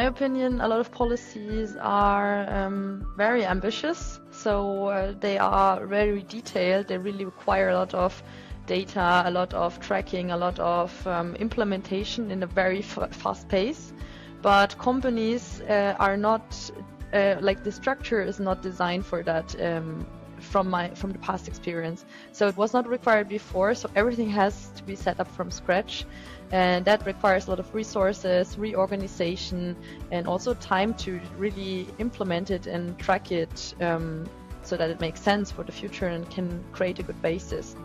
my opinion, a lot of policies are very ambitious. So they are very detailed. They really require a lot of data, a lot of tracking, a lot of implementation in a very fast pace. But companies are not like the structure is not designed for that. From the past experience, so it was not required before. So everything has to be set up from scratch, and that requires a lot of resources, reorganization, and also time to really implement it and track it, so that it makes sense for the future and can create a good basis.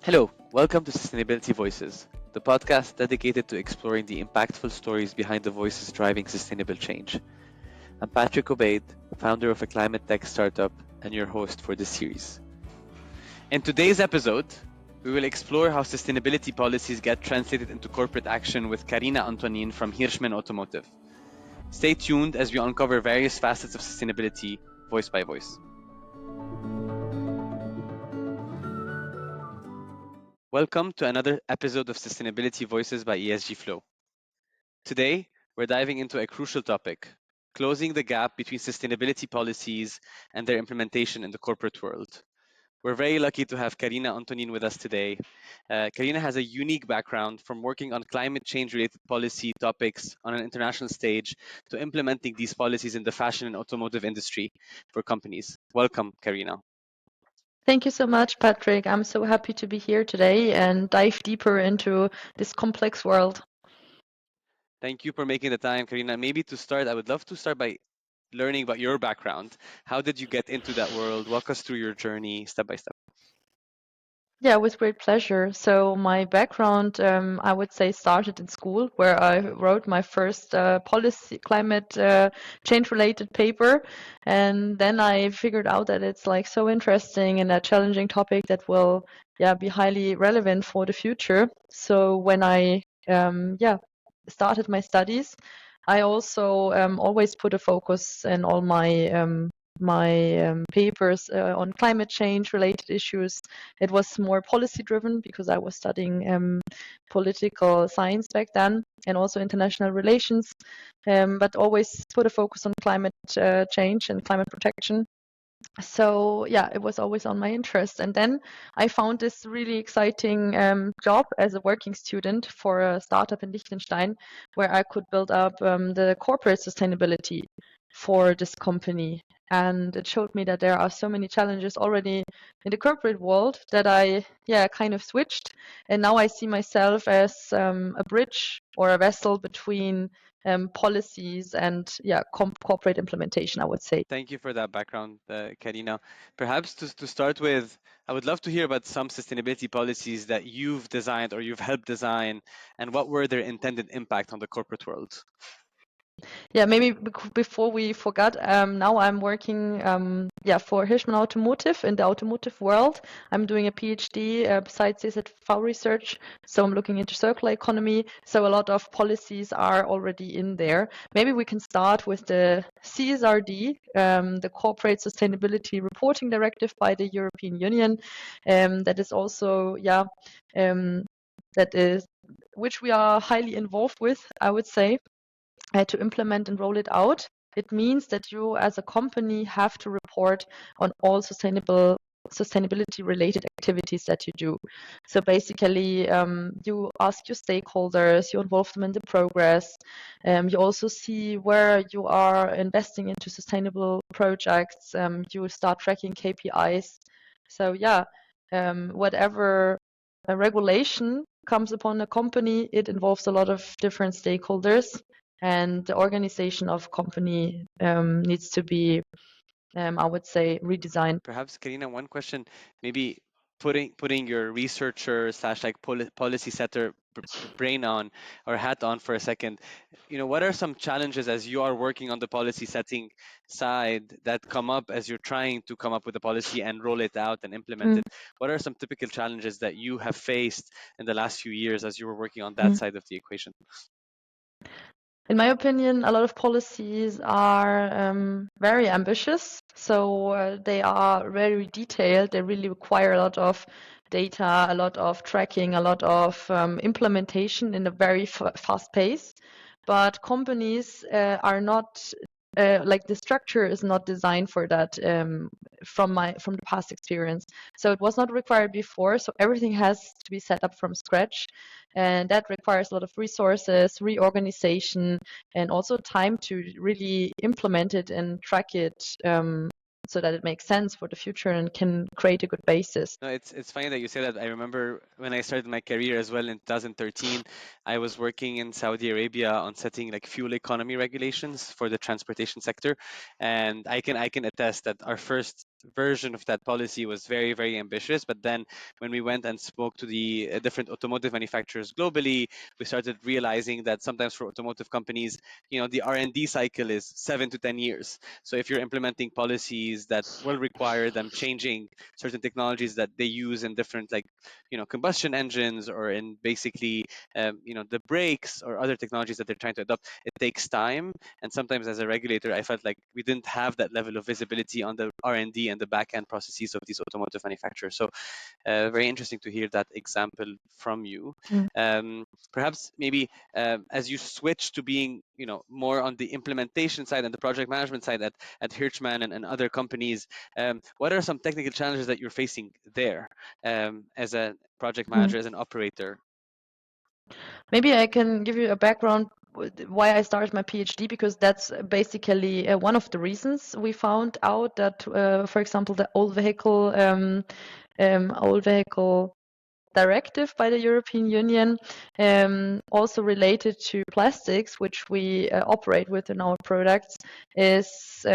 Hello, welcome to Sustainability Voices, the podcast dedicated to exploring the impactful stories behind the voices driving sustainable change. I'm Patrick Obeid, founder of a climate tech startup and your host for this series. In today's episode, we will explore how sustainability policies get translated into corporate action with Carina Antonin from Hirschmann Automotive. Stay tuned as we uncover various facets of sustainability, voice by voice. Welcome to another episode of Sustainability Voices by ESG Flow. Today, we're diving into a crucial topic, closing the gap between sustainability policies and their implementation in the corporate world. We're very lucky to have Carina Antonin with us today. Carina has a unique background from working on climate change-related policy topics on an international stage to implementing these policies in the fashion and automotive industry for companies. Welcome, Carina. Thank you so much, Patrick. I'm so happy to be here today and dive deeper into this complex world. Thank you for making the time, Carina. Maybe to start, I would love to start by learning about your background. How did you get into that world? Walk us through your journey step by step. Yeah, with great pleasure. So my background, I would say, started in school, where I wrote my first climate change-related paper, and then I figured out that it's like so interesting and a challenging topic that will, be highly relevant for the future. So when I, started my studies, I also always put a focus in all my papers on climate change related issues. It was more policy driven because I was studying political science back then and also international relations, but always put a focus on climate change and climate protection. So yeah, it was always on my interest. And then I found this really exciting job as a working student for a startup in Liechtenstein, where I could build up the corporate sustainability for this company. And it showed me that there are so many challenges already in the corporate world that I kind of switched. And now I see myself as a bridge or a vessel between policies and corporate implementation, I would say. Thank you for that background, Karina. Perhaps to start with, I would love to hear about some sustainability policies that you've designed or you've helped design, and what were their intended impact on the corporate world. Yeah, maybe before we forgot, now I'm working for Hirschmann Automotive in the automotive world. I'm doing a PhD besides this at FAU Research, so I'm looking into circular economy. So a lot of policies are already in there. Maybe we can start with the CSRD, the Corporate Sustainability Reporting Directive by the European Union. That is also, which we are highly involved with, I would say. To implement and roll it out. It means that you as a company have to report on all sustainability related activities that you do. So basically, you ask your stakeholders, you involve them in the progress. You also see where you are investing into sustainable projects. You start tracking KPIs. So whatever regulation comes upon a company, it involves a lot of different stakeholders. And the organization of company needs to be, I would say, redesigned. Perhaps, Karina, one question, maybe putting your researcher slash like policy setter brain on or hat on for a second. What are some challenges as you are working on the policy setting side that come up as you're trying to come up with a policy and roll it out and implement it? What are some typical challenges that you have faced in the last few years as you were working on that side of the equation? In my opinion, a lot of policies are very ambitious. So they are very detailed. They really require a lot of data, a lot of tracking, a lot of implementation in a very fast pace. But companies are not like the structure is not designed for that from the past experience. So it was not required before. So everything has to be set up from scratch, and that requires a lot of resources, reorganization, and also time to really implement it and track it. So that it makes sense for the future and can create a good basis. No, it's funny that you say that. I remember when I started my career as well in 2013, I was working in Saudi Arabia on setting like fuel economy regulations for the transportation sector, and I can attest that our first version of that policy was very very ambitious. But then when we went and spoke to the different automotive manufacturers globally, we started realizing that sometimes for automotive companies, the R&D cycle is 7 to 10 years. So if you're implementing policies that will require them changing certain technologies that they use in different like combustion engines or in basically the brakes or other technologies that they're trying to adopt, it takes time. And sometimes as a regulator, I felt like we didn't have that level of visibility on the R&D and the back end processes of these automotive manufacturers. So very interesting to hear that example from you. Mm. Perhaps maybe as you switch to being more on the implementation side and the project management side at Hirschmann and other companies, what are some technical challenges that you're facing there as a project Mm. manager, as an operator? Maybe I can give you a background why I started my PhD, because that's basically one of the reasons we found out that, for example, the old vehicle directive by the European Union, also related to plastics, which we operate with in our products, is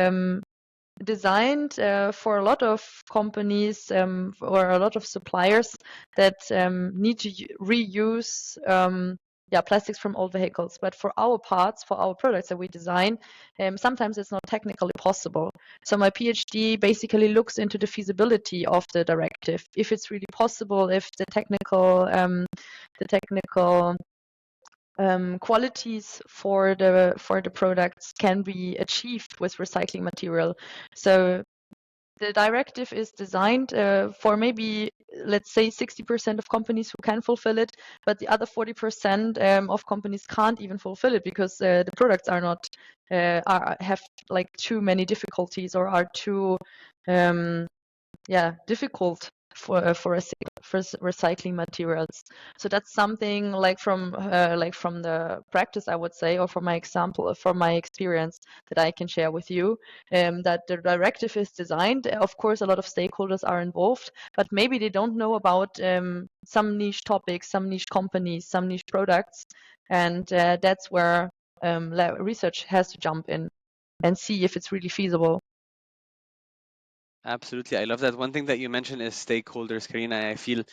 designed for a lot of companies or a lot of suppliers that need to reuse plastics from old vehicles. But for our parts, for our products that we design, sometimes it's not technically possible. So my PhD basically looks into the feasibility of the directive, if it's really possible, if the technical qualities for the products can be achieved with recycling material. So the directive is designed for maybe, let's say, 60% of companies who can fulfill it, but the other 40% of companies can't even fulfill it because the products are not have like too many difficulties or are too difficult for recycling materials. So that's something like from the practice, I would say, or from my example, from my experience, that I can share with you. That the directive is designed. Of course, a lot of stakeholders are involved, but maybe they don't know about some niche topics, some niche companies, some niche products, and that's where research has to jump in and see if it's really feasible. Absolutely. I love that. One thing that you mentioned is stakeholders, Karina. I feel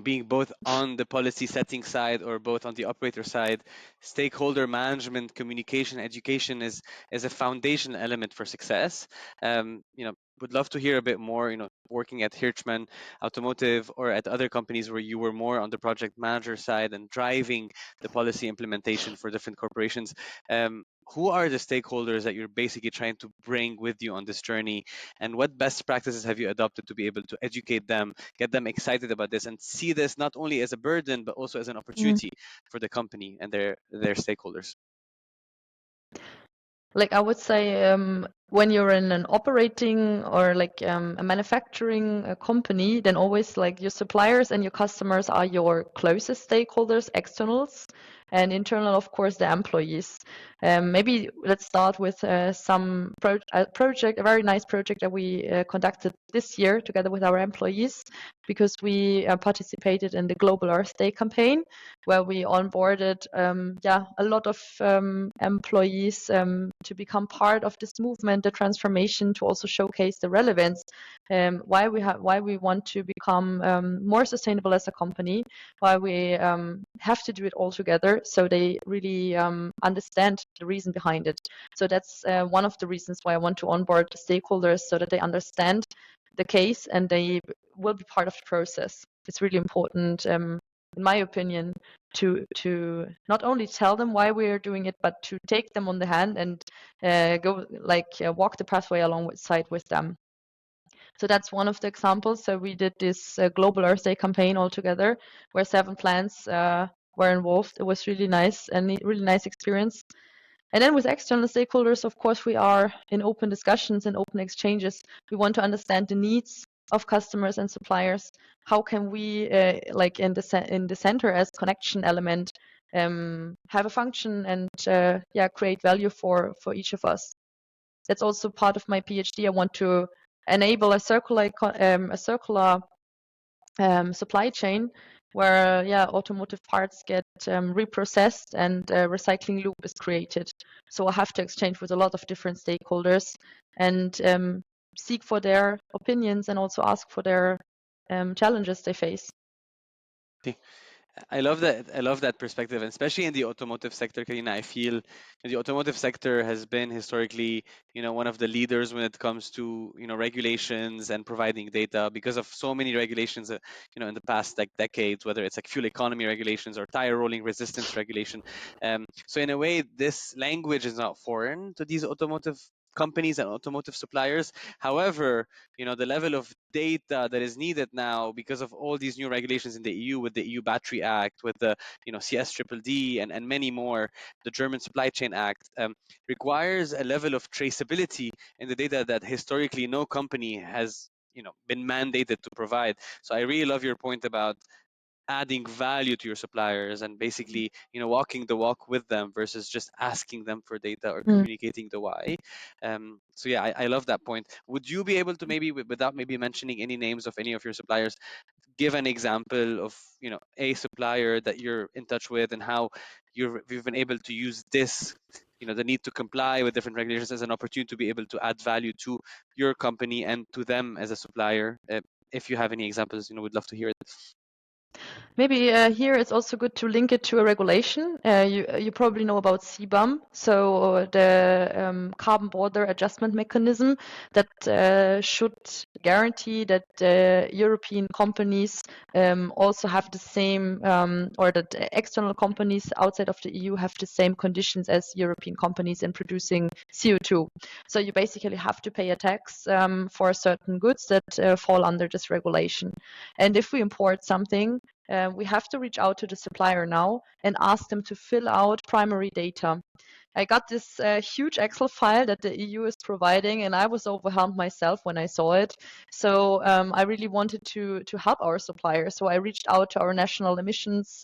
being both on the policy setting side or both on the operator side, stakeholder management, communication, education is a foundation element for success. Would love to hear a bit more, working at Hirschmann Automotive or at other companies where you were more on the project manager side and driving the policy implementation for different corporations. Who are the stakeholders that you're basically trying to bring with you on this journey, and what best practices have you adopted to be able to educate them, get them excited about this, and see this not only as a burden but also as an Mm. opportunity for the company and their stakeholders? Like I would say, when you're in an operating or like a manufacturing company, then always like your suppliers and your customers are your closest stakeholders, externals, and internal, of course, the employees. Maybe let's start with project, a very nice project that we conducted this year together with our employees, because we participated in the Global Earth Day campaign, where we onboarded a lot of employees to become part of this movement, the transformation, to also showcase the relevance, why we want to become more sustainable as a company, why we have to do it all together, so they really understand the reason behind it. So that's one of the reasons why I want to onboard the stakeholders, so that they understand the case and they will be part of the process. It's really important, in my opinion, to not only tell them why we are doing it, but to take them on the hand and go walk the pathway alongside with them. So that's one of the examples. So we did this global Earth Day campaign all together, where 7 plants were involved. It was really nice and really nice experience. And then with external stakeholders, of course, we are in open discussions and open exchanges. We want to understand the needs of customers and suppliers. How can we, like in the center as connection element, have a function and create value for each of us. That's also part of my PhD. I want to enable a circular supply chain where automotive parts get reprocessed and a recycling loop is created. So I have to exchange with a lot of different stakeholders and seek for their opinions and also ask for their challenges they face. I love that. I love that perspective, and especially in the automotive sector, Karina. I feel the automotive sector has been historically, one of the leaders when it comes to, regulations and providing data because of so many regulations, in the past like decades, whether it's like fuel economy regulations or tire rolling resistance regulation. So in a way, this language is not foreign to these automotive companies and automotive suppliers. However, the level of data that is needed now because of all these new regulations in the EU, with the EU Battery Act, with the CS and many more, the German Supply Chain Act, requires a level of traceability in the data that historically no company has been mandated to provide. So I really love your point about adding value to your suppliers and basically walking the walk with them versus just asking them for data or Mm. communicating the why. So yeah, I love that point. Would you be able to maybe, without maybe mentioning any names of any of your suppliers, give an example of a supplier that you're in touch with and how you've been able to use this, the need to comply with different regulations, as an opportunity to be able to add value to your company and to them as a supplier? If you have any examples, we'd love to hear it. Maybe here it's also good to link it to a regulation. You probably know about CBAM, so the carbon border adjustment mechanism that should guarantee that European companies also have the same, or that external companies outside of the EU have the same conditions as European companies in producing CO2. So you basically have to pay a tax for certain goods that fall under this regulation. And if we import something, we have to reach out to the supplier now and ask them to fill out primary data. I got this huge Excel file that the EU is providing, and I was overwhelmed myself when I saw it. So I really wanted to help our suppliers. So I reached out to our national emissions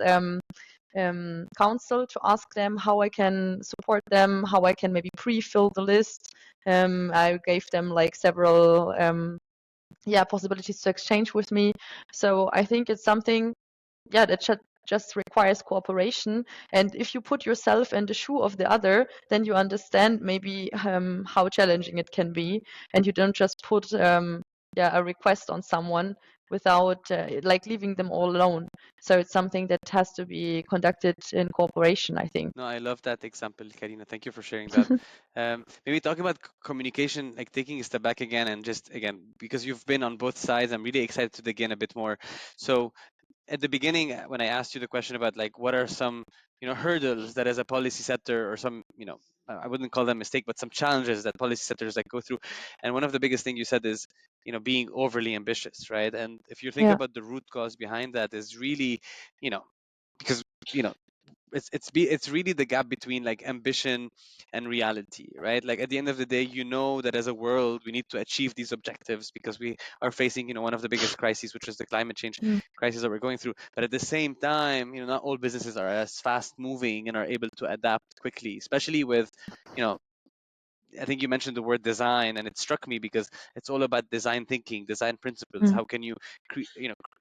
council to ask them how I can support them, how I can maybe pre-fill the list. I gave them like several possibilities to exchange with me. So I think it's something that just requires cooperation. And if you put yourself in the shoe of the other, then you understand maybe how challenging it can be, and you don't just put a request on someone without like leaving them all alone. So it's something that has to be conducted in cooperation, I think. No, I love that example, Karina. Thank you for sharing that. Maybe talking about communication, like taking a step back again, and just again, because you've been on both sides, I'm really excited to dig in a bit more. So at the beginning, when I asked you the question about like what are some hurdles that as a policy setter, or some I wouldn't call them mistake, but some challenges that policy setters like go through, and one of the biggest thing you said is being overly ambitious, right? And if you think Yeah. about the root cause behind that, is really you know because you know it's really the gap between like ambition and reality, right? Like at the end of the day, that as a world we need to achieve these objectives because we are facing one of the biggest crises, which is the climate change Mm. crisis that we're going through. But at the same time, not all businesses are as fast moving and are able to adapt quickly, especially with you know I think you mentioned the word design, and it struck me because it's all about design thinking, design principles. Mm. How can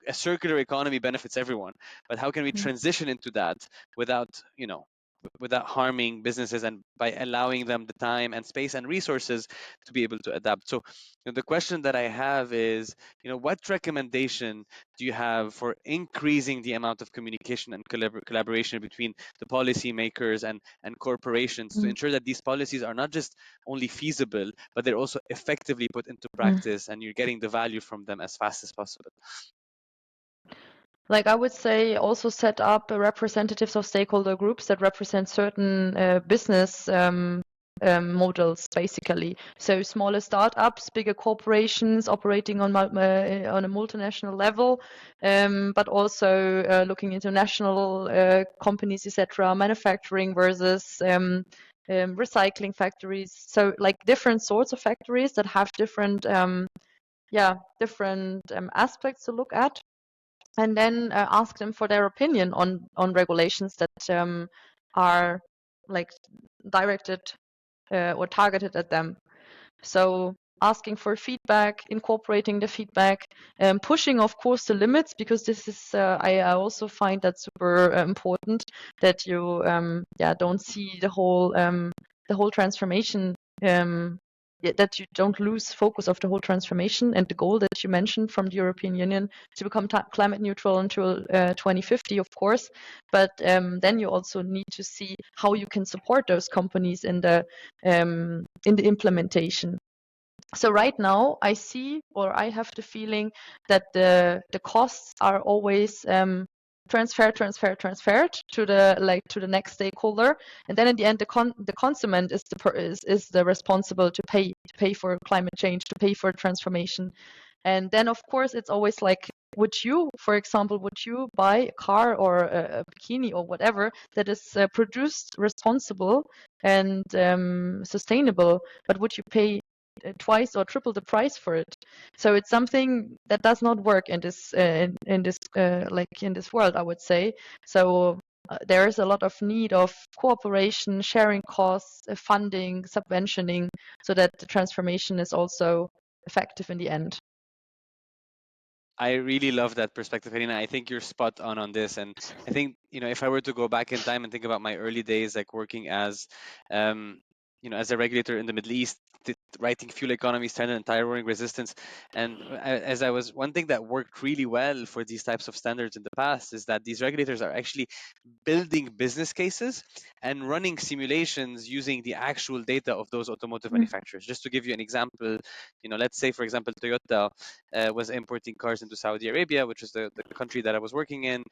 a circular economy benefits everyone, but how can we Mm. transition into that without, without harming businesses, and by allowing them the time and space and resources to be able to adapt? So, the question that I have is, what recommendation do you have for increasing the amount of communication and collaboration between the policymakers and corporations to Mm. ensure that these policies are not just only feasible, but they're also effectively put into Mm. practice and you're getting the value from them as fast as possible? Like I would say, also set up representatives of stakeholder groups that represent certain business models, basically. So smaller startups, bigger corporations operating on a multinational level, but also looking into national companies, etc., manufacturing versus recycling factories. So like different sorts of factories that have different different aspects to look at, and then ask them for their opinion on regulations that are like directed or targeted at them. So asking for feedback, incorporating the feedback, pushing, of course, the limits, because this is I also find that super important, that you don't see the whole transformation. That you don't lose focus of the whole transformation and the goal that you mentioned from the European Union to become climate neutral until 2050, of course. But then you also need to see how you can support those companies in the implementation. So right now I see, or I have the feeling, that the costs are always transferred to the next stakeholder, and then in the end the consumer is the responsible to pay for climate change, to pay for transformation. And then of course it's always like, for example, would you buy a car or a bikini or whatever that is produced responsible and sustainable, but would you pay twice or triple the price for it? So it's something that does not work in this in this world, I would say. So there is a lot of need of cooperation, sharing costs, funding, subventioning, so that the transformation is also effective in the end. I really love that perspective, Karina. I think you're spot on this. And I think, if I were to go back in time and think about my early days, like working as, as a regulator in the Middle East, writing fuel economy standard and tire wearing resistance. And one thing that worked really well for these types of standards in the past is that these regulators are actually building business cases and running simulations using the actual data of those automotive manufacturers. Just to give you an example, let's say, for example, Toyota was importing cars into Saudi Arabia, which is the country that I was working in.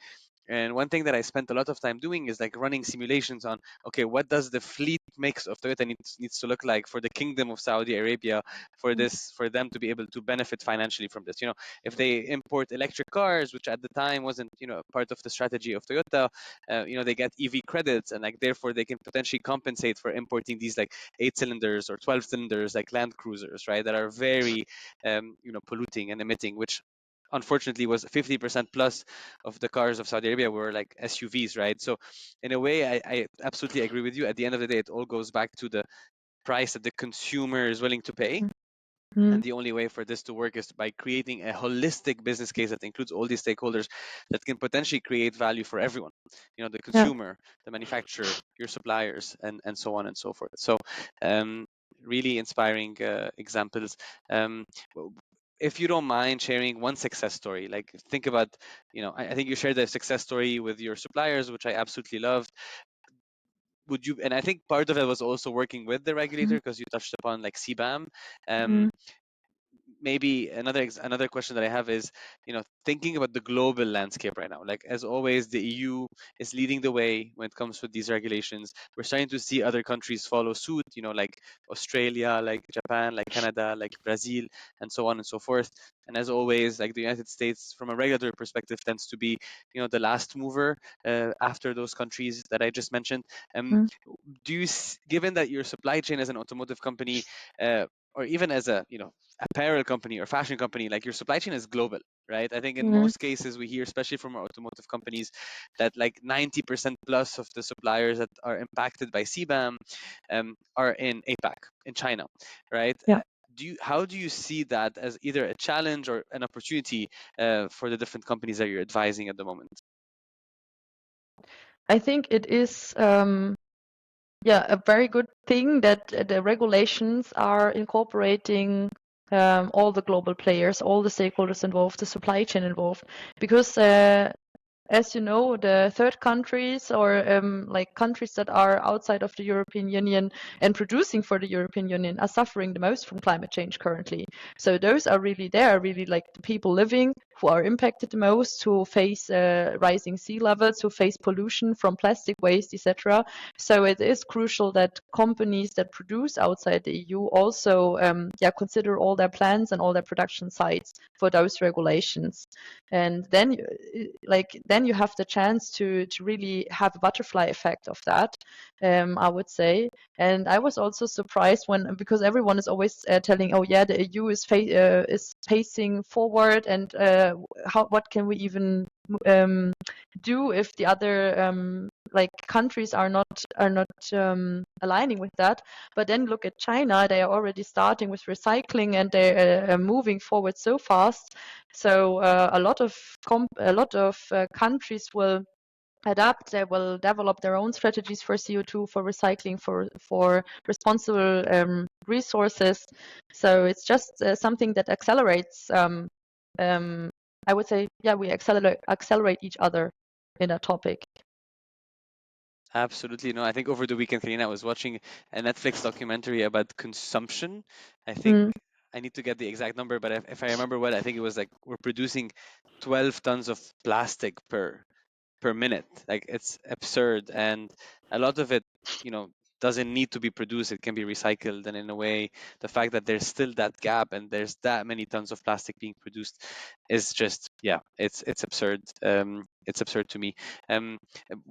And one thing that I spent a lot of time doing is like running simulations on, okay, what does the fleet mix of Toyota needs to look like for the Kingdom of Saudi Arabia for them to be able to benefit financially from this. If they import electric cars, which at the time wasn't, part of the strategy of Toyota, they get EV credits, and like therefore they can potentially compensate for importing these like 8 cylinders or 12 cylinders like Land Cruisers, right, that are very polluting and emitting, which unfortunately was 50% plus of the cars of Saudi Arabia were like SUVs, right? So in a way, I absolutely agree with you. At the end of the day, it all goes back to the price that the consumer is willing to pay. And the only way for this to work is by creating a holistic business case that includes all these stakeholders that can potentially create value for everyone. The consumer, the manufacturer, your suppliers, and so on and so forth. So really inspiring examples. If you don't mind sharing one success story, like think about, I think you shared a success story with your suppliers, which I absolutely loved. And I think part of it was also working with the regulator, because you touched upon like CBAM. Maybe another question that I have is, thinking about the global landscape right now. Like as always, the EU is leading the way when it comes with these regulations. We're starting to see other countries follow suit. Like Australia, like Japan, like Canada, like Brazil, and so on and so forth. And as always, like the United States, from a regulatory perspective, tends to be, the last mover after those countries that I just mentioned. Given that your supply chain as an automotive company, or even as a apparel company or fashion company, like your supply chain is global, right? I think in most cases we hear, especially from our automotive companies, that like 90% plus of the suppliers that are impacted by CBAM are in APAC, in China, right? Yeah. How do you see that as either a challenge or an opportunity for the different companies that you're advising at the moment? I think it is a very good thing that the regulations are incorporating all the global players, all the stakeholders involved, the supply chain involved, because as you know, the third countries or like countries that are outside of the European Union and producing for the European Union are suffering the most from climate change currently. So those are really there, really like the people living who are impacted the most, who face rising sea levels, who face pollution from plastic waste, etc. So it is crucial that companies that produce outside the EU also consider all their plans and all their production sites for those regulations. And then then you have the chance to really have a butterfly effect of that, I would say. And I was also surprised when, because everyone is always telling, oh yeah, the EU is pacing forward, and what can we even do if the other like countries are not aligning with that. But then look at China; they are already starting with recycling, and they are moving forward so fast. So a lot of countries will adapt. They will develop their own strategies for CO2, for recycling, for responsible resources. So it's just something that accelerates. Um, I would say, yeah, we accelerate each other in that topic. Absolutely. No, I think over the weekend, Karina, I was watching a Netflix documentary about consumption. I think Mm, I need to get the exact number, but if I remember well, I think it was like we're producing 12 tons of plastic per minute. Like it's absurd, and a lot of it, you know, doesn't need to be produced. It can be recycled, and in a way, the fact that there's still that gap and there's that many tons of plastic being produced is just, yeah, it's absurd. It's absurd to me. Um,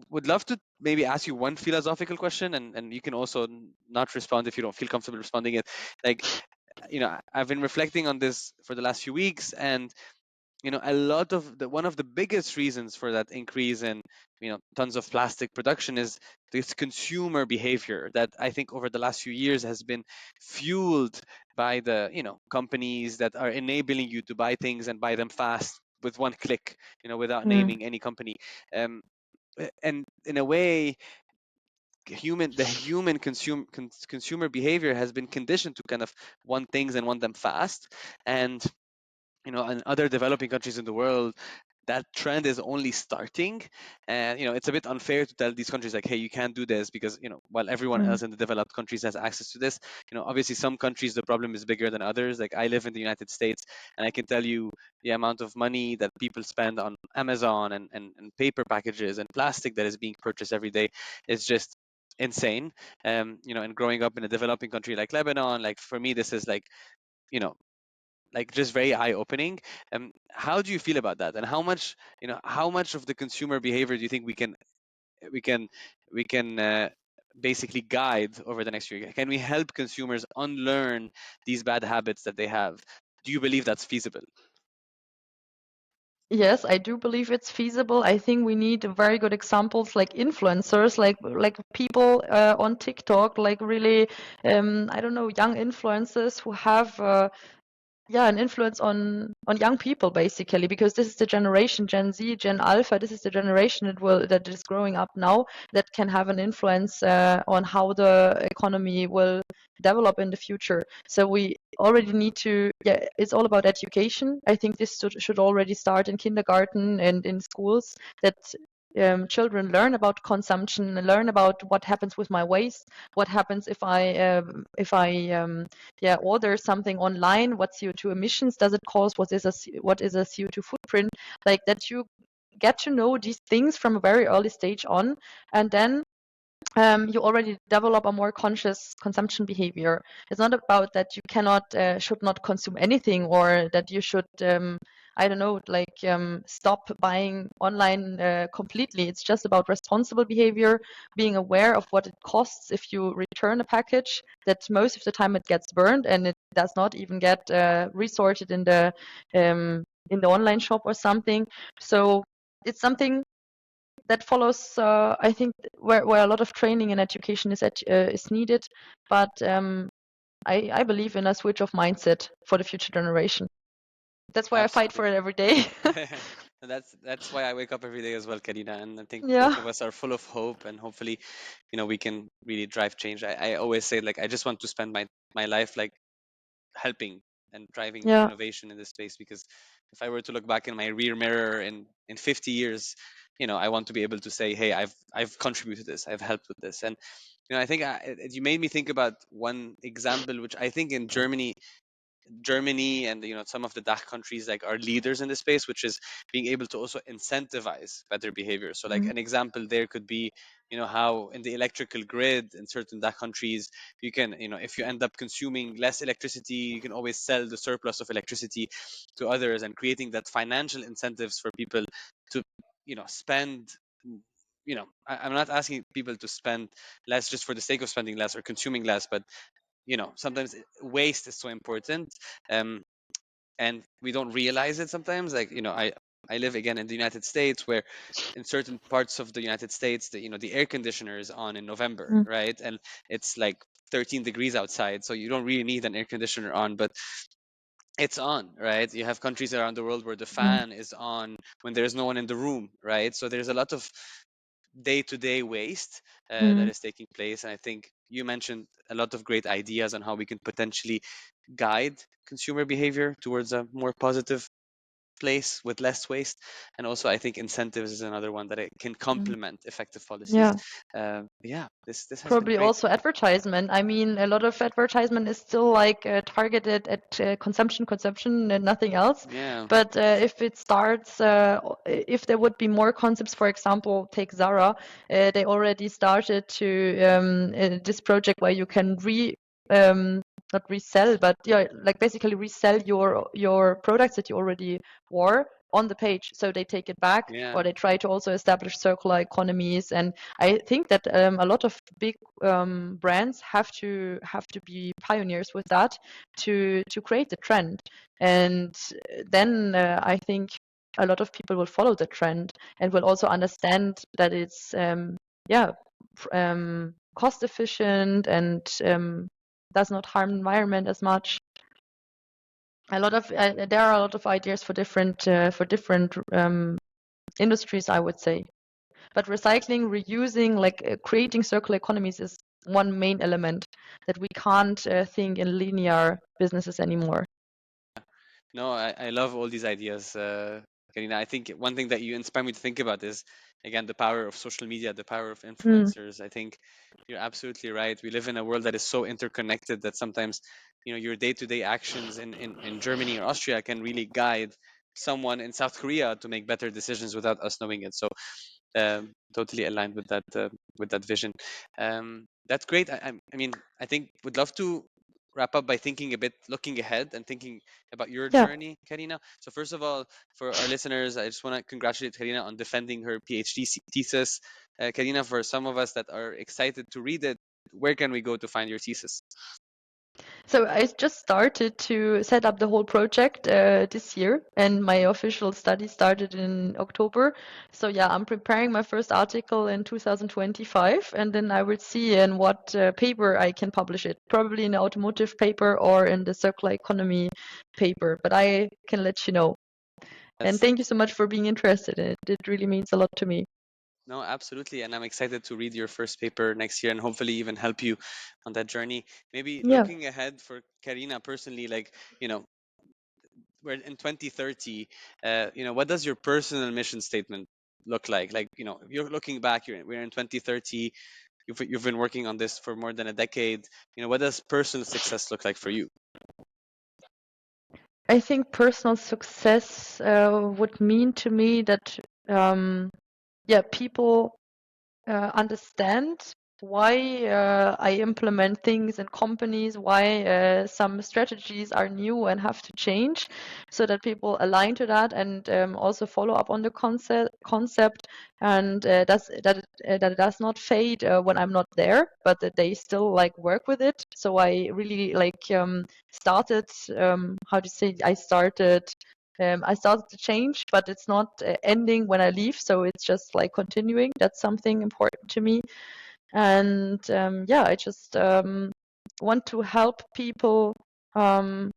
would love to maybe ask you one philosophical question, and you can also not respond if you don't feel comfortable responding it. Like, you know, I've been reflecting on this for the last few weeks, and you know, a lot of the one of the biggest reasons for that increase in, you know, tons of plastic production is this consumer behavior that I think over the last few years has been fueled by the, you know, companies that are enabling you to buy things and buy them fast with one click, you know, without mm, naming any company. um, and in a way, the human consumer behavior has been conditioned to kind of want things and want them fast. And you know, in other developing countries in the world, that trend is only starting. And you know, it's a bit unfair to tell these countries like, hey, you can't do this, because you know, while everyone mm, else in the developed countries has access to this, you know, obviously some countries the problem is bigger than others. Like I live in the United States, and I can tell you the amount of money that people spend on Amazon and paper packages and plastic that is being purchased every day is just insane. You know, and growing up in a developing country like Lebanon, like for me this is like, you know, like just very eye opening. How do you feel about that, and how much, you know, how much of the consumer behavior do you think we can we can basically guide over the next year? Can we help consumers unlearn these bad habits that they have? Do you believe that's feasible? Yes, I do believe it's feasible. I think we need very good examples like influencers, like people on TikTok, like really, I don't know, young influencers who have an influence on young people basically, because this is the generation Gen Z, Gen Alpha. This is the generation that is growing up now, that can have an influence on how the economy will develop in the future. So we already need to, yeah, it's all about education. I think this should already start in kindergarten and in schools, that children learn about consumption, learn about what happens with my waste, what happens if I order something online, what CO2 emissions does it cause, what is a CO2 footprint, like that you get to know these things from a very early stage on, and then you already develop a more conscious consumption behavior. It's not about that you should not consume anything, or that you should, I don't know, like stop buying online completely. It's just about responsible behavior, being aware of what it costs if you return a package, that most of the time it gets burned and it does not even get resorted in the online shop or something. So it's something that follows, I think, where a lot of training and education is needed. But I believe in a switch of mindset for the future generation. That's why I fight Absolutely. for it every day. And that's why I wake up every day as well, Karina. And I think Yeah, both of us are full of hope, and hopefully, you know, we can really drive change. I always say like I just want to spend my life like helping and driving yeah, innovation in this space, because if I were to look back in my rear mirror in 50 years, I want to be able to say, hey, I've contributed this, I've helped with this. And I think you made me think about one example, which I think in Germany and some of the DACH countries like are leaders in this space, which is being able to also incentivize better behavior. So like Mm. an example there could be, how in the electrical grid in certain DACH countries, you can, if you end up consuming less electricity, you can always sell the surplus of electricity to others, and creating that financial incentives for people to, spend. I'm not asking people to spend less just for the sake of spending less or consuming less, but sometimes waste is so important, um, and we don't realize it sometimes. Like I live again in the United States, where in certain parts of the United States, the air conditioner is on in November, Mm. right? And it's like 13 degrees outside, so you don't really need an air conditioner on, but it's on, right? You have countries around the world where the Mm. fan is on when there's no one in the room, right? So there's a lot of day-to-day waste that Mm. is taking place. And I think you mentioned a lot of great ideas on how we can potentially guide consumer behavior towards a more positive place with less waste. And also, I think incentives is another one that it can Mm. complement effective policies. Yeah. Yeah, this has been Probably great. also advertisement. I mean, a lot of advertisement is still like targeted at consumption, and nothing else. Yeah, But if it starts, if there would be more concepts, for example, take Zara, they already started to this project where you can not resell, but yeah, like basically resell your products that you already wore on the page. So they take it back, yeah, or they try to also establish circular economies. And I think that a lot of big brands have to be pioneers with that to create the trend, and then I think a lot of people will follow the trend and will also understand that it's yeah cost efficient and does not harm the environment as much. There are a lot of ideas for different industries, I would say. But recycling, reusing, like creating circular economies is one main element that we can't think in linear businesses anymore. no, I love all these ideas, Karina. I think one thing that you inspire me to think about is, again, the power of social media, the power of Mm. influencers. I think you're absolutely right. We live in a world that is so interconnected that sometimes, your day-to-day actions in Germany or Austria can really guide someone in South Korea to make better decisions without us knowing it. So totally aligned with that vision. That's great. I mean, I think would love to wrap up by thinking a bit, looking ahead and thinking about your Yeah. journey, Karina. So first of all, for our listeners, I just want to congratulate Karina on defending her PhD thesis. Karina, for some of us that are excited to read it, where can we go to find your thesis? So I just started to set up the whole project this year, and my official study started in October. So yeah, I'm preparing my first article in 2025, and then I will see in what paper I can publish it. Probably in the automotive paper or in the circular economy paper, but I can let you know. And That's thank you so much for being interested in it. It really means a lot to me. No, absolutely. And I'm excited to read your first paper next year and hopefully even help you on that journey. Maybe Yeah. looking ahead for Karina personally, like, we're in 2030, what does your personal mission statement look like? Like, if you're looking back, we're in 2030, you've been working on this for more than a decade. What does personal success look like for you? I think personal success would mean to me that yeah, people understand why I implement things in companies, why some strategies are new and have to change, so that people align to that and also follow up on the concept, and that it does not fade when I'm not there, but that they still like work with it. So I really like started how to say I started to change, but it's not ending when I leave. So it's just like continuing. That's something important to me. And yeah, I just want to help people. Um,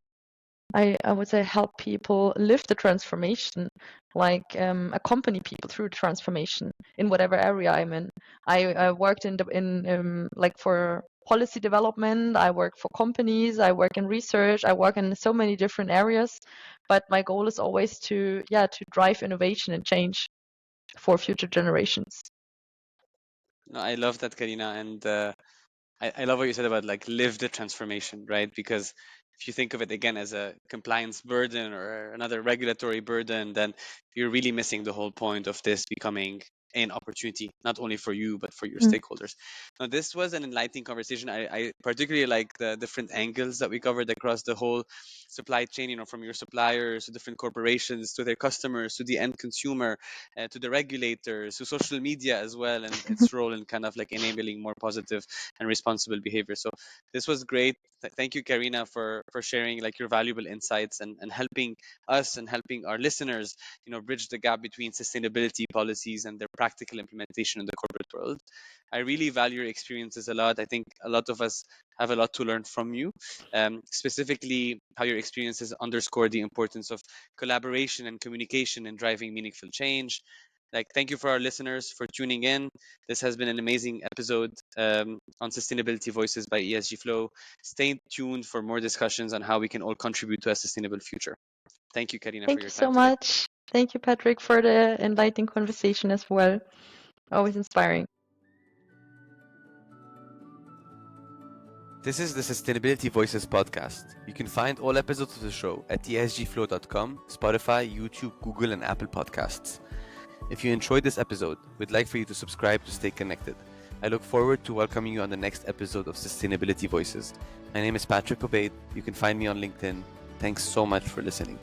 I would say help people live the transformation, like accompany people through the transformation in whatever area I'm in. I worked in like for policy development. I work for companies. I work in research. I work in so many different areas, but my goal is always to drive innovation and change. for future generations. No, I love that, Carina, and I love what you said about like live the transformation, right? Because if you think of it again as a compliance burden or another regulatory burden, then you're really missing the whole point of this becoming an opportunity, not only for you, but for your stakeholders. Now, this was an enlightening conversation. I particularly like the different angles that we covered across the whole supply chain, from your suppliers to different corporations to their customers to the end consumer, to the regulators to social media as well, and its role in kind of like enabling more positive and responsible behavior. So this was great. Thank you, Karina, for sharing like your valuable insights and helping us and helping our listeners, bridge the gap between sustainability policies and their practical implementation in the corporate world. I really value your experiences a lot. I think a lot of us have a lot to learn from you, specifically how your experiences underscore the importance of collaboration and communication in driving meaningful change. Like, thank you for our listeners for tuning in. This has been an amazing episode on Sustainability Voices by ESG Flow. Stay tuned for more discussions on how we can all contribute to a sustainable future. Thank you, Karina, for Thank your you so time today. much. Thank you, Patrick, for the enlightening conversation as well. Always inspiring. This is the Sustainability Voices podcast. You can find all episodes of the show at esgflow.com, Spotify, YouTube, Google, and Apple Podcasts. If you enjoyed this episode, we'd like for you to subscribe to stay connected. I look forward to welcoming you on the next episode of Sustainability Voices. My name is Patrick Obeid. You can find me on LinkedIn. Thanks so much for listening.